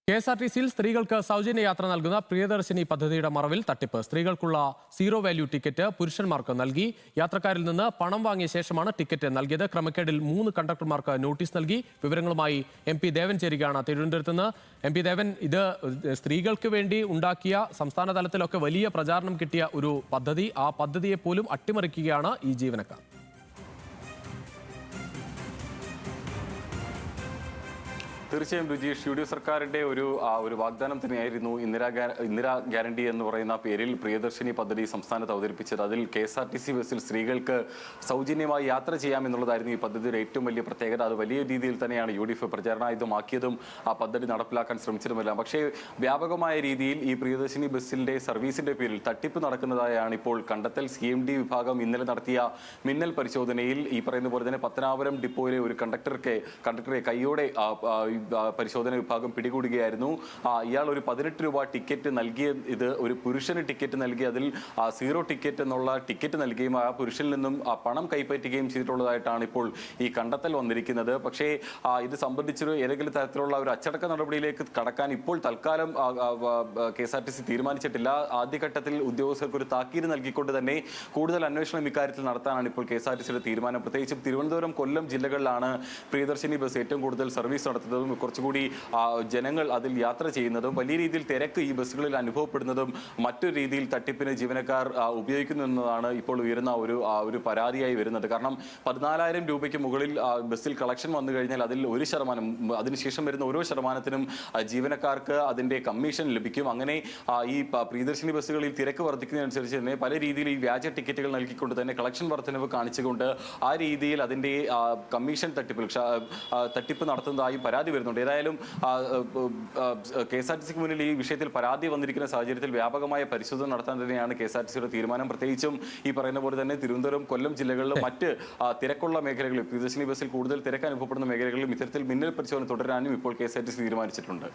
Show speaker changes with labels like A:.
A: കെഎസ്ആർടിസിയിൽ സ്ത്രീകൾക്ക് സൗജന്യ യാത്ര നൽകുന്ന പ്രിയദർശിനി പദ്ധതിയുടെ മറവിൽ തട്ടിപ്പ്. സ്ത്രീകൾക്കുള്ള സീറോ വാല്യൂ ടിക്കറ്റ് പുരുഷന്മാർക്ക് നൽകി. യാത്രക്കാരിൽ നിന്ന് പണം വാങ്ങിയ ശേഷമാണ് ടിക്കറ്റ് നൽകിയത്. ക്രമക്കേടിൽ 3 കണ്ടക്ടർമാർക്ക് നോട്ടീസ് നൽകി. വിവരങ്ങളുമായി MP ദേവൻ ചേരുകയാണ് തിരുവനന്തപുരത്ത് നിന്ന്. MP ദേവൻ, ഇത് സ്ത്രീകൾക്ക് വേണ്ടി ഉണ്ടാക്കിയ സംസ്ഥാന തലത്തിലൊക്കെ വലിയ പ്രചാരണം കിട്ടിയ ഒരു പദ്ധതി. ആ പദ്ധതിയെ പോലും അട്ടിമറിക്കുകയാണ് ഈ ജീവനക്കാർ.
B: തീർച്ചയായും രുചീഷ്, യു ഡി എഫ് സർക്കാരിന്റെ ഒരു വാഗ്ദാനം തന്നെയായിരുന്നു ഇന്ദിരാ ഗ്യാരണ്ടി എന്ന് പറയുന്ന പേരിൽ പ്രിയദർശിനി പദ്ധതി സംസ്ഥാനത്ത് അവതരിപ്പിച്ചത്. അതിൽ KSRTC ബസ്സിൽ സ്ത്രീകൾക്ക് സൗജന്യമായി യാത്ര ചെയ്യാമെന്നുള്ളതായിരുന്നു ഈ പദ്ധതിയുടെ ഏറ്റവും വലിയ പ്രത്യേകത. അത് വലിയ രീതിയിൽ തന്നെയാണ് UDF പ്രചാരണായുധമാക്കിയതും ആ പദ്ധതി നടപ്പിലാക്കാൻ ശ്രമിച്ചതുമെല്ലാം. പക്ഷേ വ്യാപകമായ രീതിയിൽ ഈ പ്രിയദർശിനി ബസ്സിന്റെ സർവീസിന്റെ പേരിൽ തട്ടിപ്പ് നടക്കുന്നതായാണ് ഇപ്പോൾ കണ്ടെത്തൽ. CMD വിഭാഗം ഇന്നലെ നടത്തിയ മിന്നൽ പരിശോധനയിൽ ഈ പറയുന്ന പോലെ തന്നെ പത്തനാപുരം ഡിപ്പോയിലെ ഒരു കണ്ടക്ടറെ കൈയോടെ പരിശോധന വിഭാഗം പിടികൂടുകയായിരുന്നു. ഇയാൾ ഒരു 18 രൂപ ടിക്കറ്റ് നൽകിയ ഒരു പുരുഷന് ടിക്കറ്റ് നൽകി അതിൽ സീറോ ടിക്കറ്റ് എന്നുള്ള ടിക്കറ്റ് നൽകുകയും ആ പുരുഷനിൽ നിന്നും പണം കൈപ്പറ്റുകയും ചെയ്തിട്ടുള്ളതായിട്ടാണ് ഇപ്പോൾ ഈ കണ്ടെത്തൽ വന്നിരിക്കുന്നത്. പക്ഷേ ഇത് സംബന്ധിച്ചൊരു ഏതെങ്കിലും തരത്തിലുള്ള ഒരു അച്ചടക്ക നടപടിയിലേക്ക് കടക്കാൻ ഇപ്പോൾ തൽക്കാലം KSRTC തീരുമാനിച്ചിട്ടില്ല. ആദ്യഘട്ടത്തിൽ ഉദ്യോഗസ്ഥർക്ക് ഒരു താക്കീത് നൽകിക്കൊണ്ട് തന്നെ കൂടുതൽ അന്വേഷണം ഇക്കാര്യത്തിൽ നടത്താനാണ് ഇപ്പോൾ KSRTCയുടെ തീരുമാനം. പ്രത്യേകിച്ചും തിരുവനന്തപുരം, കൊല്ലം ജില്ലകളിലാണ് പ്രിയദർശിനി ബസ് ഏറ്റവും കൂടുതൽ സർവീസ് നടത്തുന്നതും കുറച്ചുകൂടി ജനങ്ങൾ അതിൽ യാത്ര ചെയ്യുന്നതും വലിയ രീതിയിൽ തിരക്ക് ഈ ബസ്സുകളിൽ അനുഭവപ്പെടുന്നതും മറ്റൊരു രീതിയിൽ തട്ടിപ്പിന് ജീവനക്കാർ ഉപയോഗിക്കുന്നു എന്നതാണ് ഇപ്പോൾ ഉയരുന്ന ഒരു പരാതിയായി വരുന്നത്. കാരണം 14,000 രൂപയ്ക്ക് മുകളിൽ ബസ്സിൽ കളക്ഷൻ വന്നു കഴിഞ്ഞാൽ അതിൽ 1%, അതിനുശേഷം വരുന്ന ഓരോ ശതമാനത്തിനും ജീവനക്കാർക്ക് അതിന്റെ കമ്മീഷൻ ലഭിക്കും. അങ്ങനെ ഈ പ്രിയദർശിനി ബസ്സുകളിൽ തിരക്ക് വർദ്ധിക്കുന്നതനുസരിച്ച് തന്നെ പല രീതിയിൽ ഈ വ്യാജ ടിക്കറ്റുകൾ നൽകിക്കൊണ്ട് തന്നെ കളക്ഷൻ വർധനവ് കാണിച്ചുകൊണ്ട് ആ രീതിയിൽ അതിന്റെ കമ്മീഷൻ തട്ടിപ്പ് നടത്തുന്നതായി പരാതി വരുന്നുണ്ട്. ഏതായാലും KSRTCക്ക് മുന്നിൽ ഈ വിഷയത്തിൽ പരാതി വന്നിരിക്കുന്ന സാഹചര്യത്തിൽ വ്യാപകമായ പരിശോധന നടത്താൻ തന്നെയാണ് KSRTCയുടെ തീരുമാനം. പ്രത്യേകിച്ചും ഈ പറയുന്ന പോലെ തന്നെ തിരുവനന്തപുരം, കൊല്ലം ജില്ലകളിലും മറ്റ് തിരക്കുള്ള മേഖലകളിൽ പ്രിയദർശിനി ബസ്സിൽ കൂടുതൽ തിരക്ക് അനുഭവപ്പെടുന്ന മേഖലകളിലും ഇത്തരത്തിൽ മിന്നൽ പരിശോധന തുടരാനും ഇപ്പോൾ KSRTC തീരുമാനിച്ചിട്ടുണ്ട്.